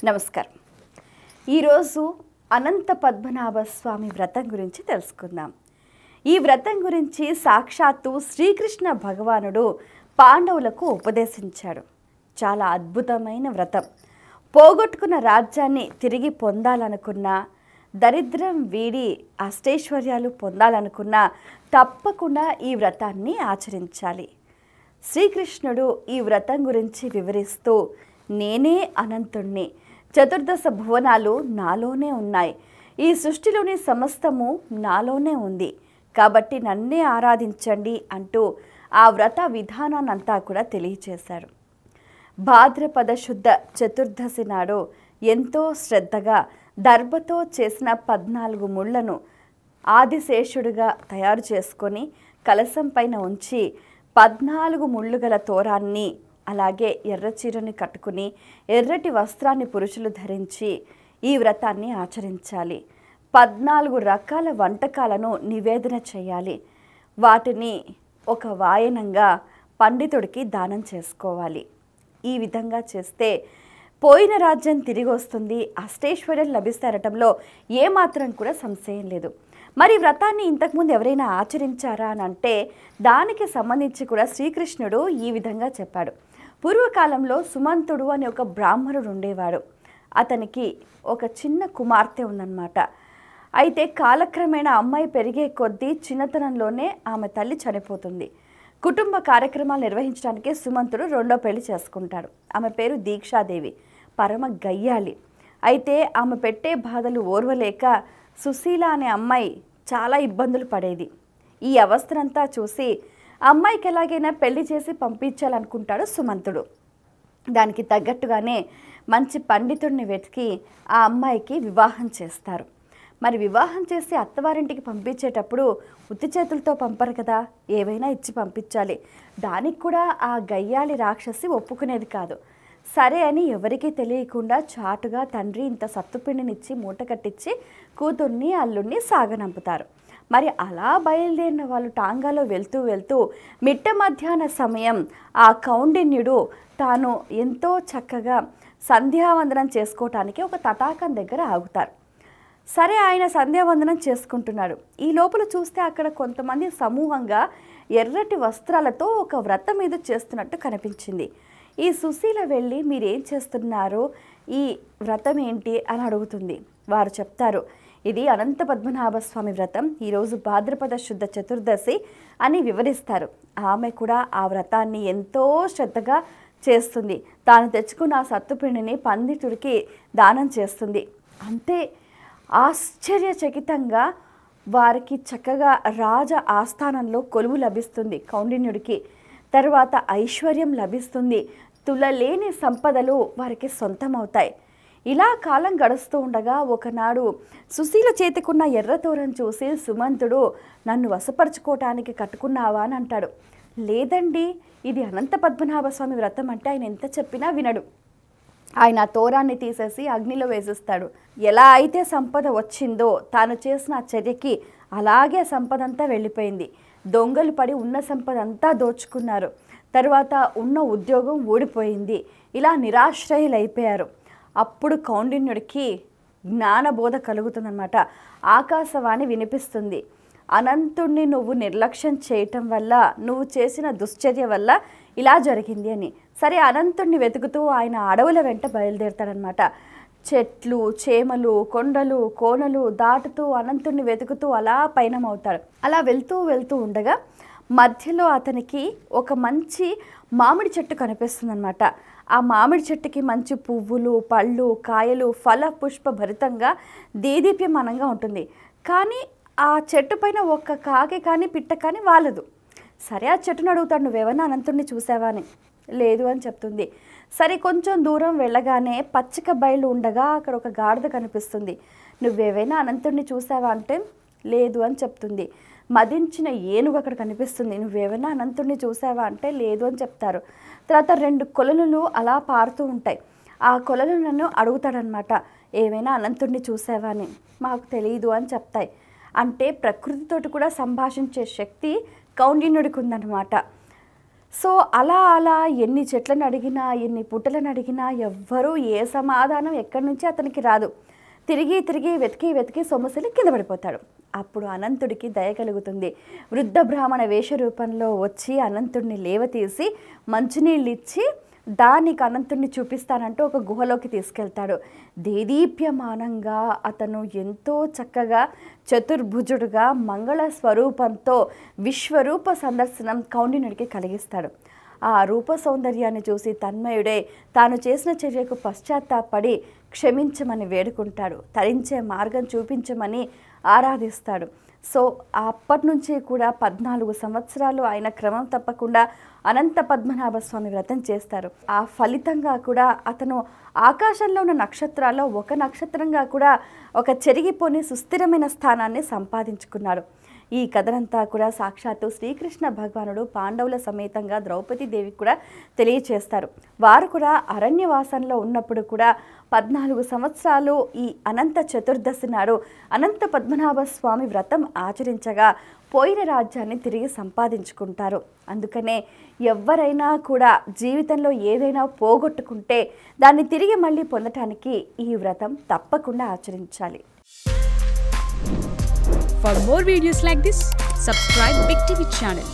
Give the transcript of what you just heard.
నమస్కారం. ఈరోజు అనంత పద్మనాభ స్వామి వ్రతం గురించి తెలుసుకుందాం. ఈ వ్రతం గురించి సాక్షాత్తు శ్రీకృష్ణ భగవానుడు పాండవులకు ఉపదేశించాడు. చాలా అద్భుతమైన వ్రతం. పోగొట్టుకున్న రాజ్యాన్ని తిరిగి పొందాలనుకున్నా, దరిద్రం వీడి అష్టైశ్వర్యాలు పొందాలనుకున్నా తప్పకుండా ఈ వ్రతాన్ని ఆచరించాలి. శ్రీకృష్ణుడు ఈ వ్రతం గురించి వివరిస్తూ, నేనే అనంతుణ్ణి, చతుర్దశ భువనాలు నాలోనే ఉన్నాయి, ఈ సృష్టిలోని సమస్తము నాలోనే ఉంది, కాబట్టి నన్నే ఆరాధించండి అంటూ ఆ వ్రత విధానాన్నంతా కూడా తెలియచేశారు. భాద్రపద శుద్ధ చతుర్దశి నాడు ఎంతో శ్రద్ధగా దర్భతో చేసిన 14 ముళ్లను ఆదిశేషుడుగా తయారు చేసుకొని కలశం పైన ఉంచి 14 ముళ్ళు గల తోరాన్ని, అలాగే ఎర్ర చీరని కట్టుకుని ఎర్రటి వస్త్రాన్ని పురుషులు ధరించి ఈ వ్రతాన్ని ఆచరించాలి. 14 రకాల వంటకాలను నివేదన చేయాలి. వాటిని ఒక వాయనంగా పండితుడికి దానం చేసుకోవాలి. ఈ విధంగా చేస్తే పోయిన రాజ్యం తిరిగి వస్తుంది, అష్టైశ్వర్యం లభిస్తారటంలో ఏమాత్రం కూడా సంశయం లేదు. మరి వ్రతాన్ని ఇంతకుముందు ఎవరైనా ఆచరించారా అని అంటే దానికి సంబంధించి కూడా శ్రీకృష్ణుడు ఈ విధంగా చెప్పాడు. పూర్వకాలంలో సుమంతుడు అనే ఒక బ్రాహ్మణుడు ఉండేవాడు. అతనికి ఒక చిన్న కుమార్తె ఉందన్నమాట. అయితే కాలక్రమేణా అమ్మాయి పెరిగే కొద్దీ చిన్నతనంలోనే ఆమె తల్లి చనిపోతుంది. కుటుంబ కార్యక్రమాలు నిర్వహించడానికి సుమంతుడు రెండో పెళ్లి చేసుకుంటాడు. ఆమె పేరు దీక్షాదేవి, పరమ గయ్యాలి. అయితే ఆమె పెట్టే బాధలు ఓర్వలేక సుశీల అనే అమ్మాయి చాలా ఇబ్బందులు పడేది. ఈ అవస్థనంతా చూసి అమ్మాయికి ఎలాగైనా పెళ్లి చేసి పంపించాలనుకుంటాడు సుమంతుడు. దానికి తగ్గట్టుగానే మంచి పండితుడిని వెతికి ఆ అమ్మాయికి వివాహం చేస్తారు. మరి వివాహం చేసి అత్తవారింటికి పంపించేటప్పుడు ఉత్తి చేతులతో పంపరు కదా, ఏవైనా ఇచ్చి పంపించాలి. దానికి కూడా ఆ గయ్యాళి రాక్షసి ఒప్పుకునేది కాదు. సరే అని ఎవరికీ తెలియకుండా చాటుగా తండ్రి ఇంత సత్తుపిండినిచ్చి మూట కట్టించి కూతుర్ని అల్లుడిని సాగనంపుతారు. మరి అలా బయలుదేరిన వాళ్ళు టాంగాలో వెళ్తూ మిట్ట మధ్యాహ్న సమయం ఆ కౌండిన్యుడు తాను ఎంతో చక్కగా సంధ్యావందనం చేసుకోవటానికి ఒక తటాకం దగ్గర ఆగుతారు. సరే, ఆయన సంధ్యావందనం చేసుకుంటున్నాడు. ఈ లోపల చూస్తే అక్కడ కొంతమంది సమూహంగా ఎర్రటి వస్త్రాలతో ఒక వ్రతం మీద చేస్తున్నట్టు కనిపించింది. ఈ సుశీల వెళ్ళి మీరేం చేస్తున్నారు, ఈ వ్రతం ఏంటి అని అడుగుతుంది. వారు చెప్తారు, ఇది అనంత పద్మనాభ స్వామి వ్రతం, ఈరోజు భాద్రపద శుద్ధ చతుర్దశి అని వివరిస్తారు. ఆమె కూడా ఆ వ్రతాన్ని ఎంతో శ్రద్ధగా చేస్తుంది. తాను తెచ్చుకున్న ఆ సత్తుపిండిని పండితుడికి దానం చేస్తుంది. అంతే, ఆశ్చర్యచకితంగా వారికి చక్కగా రాజ ఆస్థానంలో కొలువు లభిస్తుంది కౌండిన్యుడికి. తర్వాత ఐశ్వర్యం లభిస్తుంది. తులలేని సంపదలు వారికి సొంతమవుతాయి. ఇలా కాలం గడుస్తూ ఉండగా ఒకనాడు సుశీల చేతికున్న ఎర్రతోరను చూసి సుమంతుడు, నన్ను వశపరుచుకోవటానికి కట్టుకున్నావా అని అంటాడు. లేదండి, ఇది అనంత పద్మనాభ స్వామి వ్రతం అంటే ఆయన ఎంత చెప్పినా వినడు. ఆయన ఆ తోరాన్ని తీసేసి అగ్నిలో వేసిస్తాడు. ఎలా అయితే సంపద వచ్చిందో తాను చేసిన ఆ చర్యకి అలాగే సంపద అంతా వెళ్ళిపోయింది. దొంగలు పడి ఉన్న సంపద అంతా దోచుకున్నారు. తర్వాత ఉన్న ఉద్యోగం ఊడిపోయింది. ఇలా నిరాశ్రయులైపోయారు. అప్పుడు కౌండిన్యుడికి జ్ఞానబోధ కలుగుతుందన్నమాట. ఆకాశవాణి వినిపిస్తుంది, అనంతుణ్ణి నువ్వు నిర్లక్ష్యం చేయటం వల్ల, నువ్వు చేసిన దుశ్చర్య వల్ల ఇలా జరిగింది అని. సరే, అనంతుణ్ణి వెతుకుతూ ఆయన అడవుల వెంట బయలుదేరుతాడనమాట. చెట్లు, చేమలు, కొండలు, కోనలు దాటుతూ అనంతుణ్ణి వెతుకుతూ అలా పయనమవుతాడు. అలా వెళ్తూ ఉండగా మధ్యలో అతనికి ఒక మంచి మామిడి చెట్టు కనిపిస్తుందన్నమాట. ఆ మామిడి చెట్టుకి మంచి పువ్వులు, పళ్ళు, కాయలు, ఫల పుష్ప భరితంగా దేదీప్యమానంగా ఉంటుంది. కానీ ఆ చెట్టు పైన ఒక్క కాకి కానీ పిట్ట కానీ వాలదు. సరే, ఆ చెట్టును అడుగుతాడు, నువ్వేమన్నా అనంతుణ్ణి చూసావా అని. లేదు అని చెప్తుంది. సరే, కొంచెం దూరం వెళ్ళగానే పచ్చిక బయలు ఉండగా అక్కడ ఒక గాడిద కనిపిస్తుంది. నువ్వేవైనా అనంతుణ్ణి చూసావా అంటే లేదు అని చెప్తుంది. మదించిన ఏనుగు అక్కడ కనిపిస్తుంది. నువ్వేమైనా అనంతుణ్ణి చూసావా అంటే లేదు అని చెప్తారు. తర్వాత 2 కొలనులు అలా పారుతూ ఉంటాయి. ఆ కొలలు నన్ను అడుగుతాడనమాట, ఏమైనా అనంతుణ్ణి చూసావా అని. మాకు తెలియదు అని చెప్తాయి. అంటే ప్రకృతితోటి కూడా సంభాషించే శక్తి కౌండిన్యుడికి ఉందన్నమాట. సో అలా అలా ఎన్ని చెట్లను అడిగినా ఎన్ని పుట్టలను అడిగినా ఎవ్వరూ ఏ సమాధానం ఎక్కడి నుంచి అతనికి రాదు. తిరిగి తిరిగి వెతికి సొమ్మసిలి కింద పడిపోతాడు. అప్పుడు అనంతుడికి దయ కలుగుతుంది. వృద్ధ బ్రాహ్మణ వేష రూపంలో వచ్చి అనంతుడిని లేవతీసి మంచినీళ్ళు ఇచ్చి దానికి అనంతుడిని చూపిస్తానంటూ ఒక గుహలోకి తీసుకెళ్తాడు. దేదీప్యమానంగా అతను ఎంతో చక్కగా చతుర్భుజుడుగా మంగళ స్వరూపంతో విశ్వరూప సందర్శనం కౌండిన్యుడికి కలిగిస్తాడు. ఆ రూప సౌందర్యాన్ని చూసి తన్మయుడే తాను చేసిన చర్యకు పశ్చాత్తాపడి క్షమించమని వేడుకుంటాడు. తరించే మార్గం చూపించమని ఆరాధిస్తాడు. సో అప్పటి నుంచి కూడా 14 సంవత్సరాలు ఆయన క్రమం తప్పకుండా అనంత పద్మనాభ స్వామి వ్రతం చేస్తారు. ఆ ఫలితంగా కూడా అతను ఆకాశంలో ఉన్న నక్షత్రాల్లో ఒక నక్షత్రంగా కూడా ఒక చెరిగిపోని సుస్థిరమైన స్థానాన్ని సంపాదించుకున్నాడు. ఈ కథనంతా కూడా సాక్షాత్తు శ్రీకృష్ణ భగవానుడు పాండవుల సమేతంగా ద్రౌపదీదేవికి కూడా తెలియచేస్తారు. వారు కూడా అరణ్యవాసంలో ఉన్నప్పుడు కూడా 14 సంవత్సరాలు ఈ అనంత చతుర్దశి నాడు అనంత పద్మనాభ స్వామి వ్రతం ఆచరించగా పోయిన రాజ్యాన్ని తిరిగి సంపాదించుకుంటారు. అందుకనే ఎవరైనా కూడా జీవితంలో ఏదైనా పోగొట్టుకుంటే దాన్ని తిరిగి మళ్ళీ పొందటానికి ఈ వ్రతం తప్పకుండా ఆచరించాలి. For more videos like this, subscribe Big TV channel.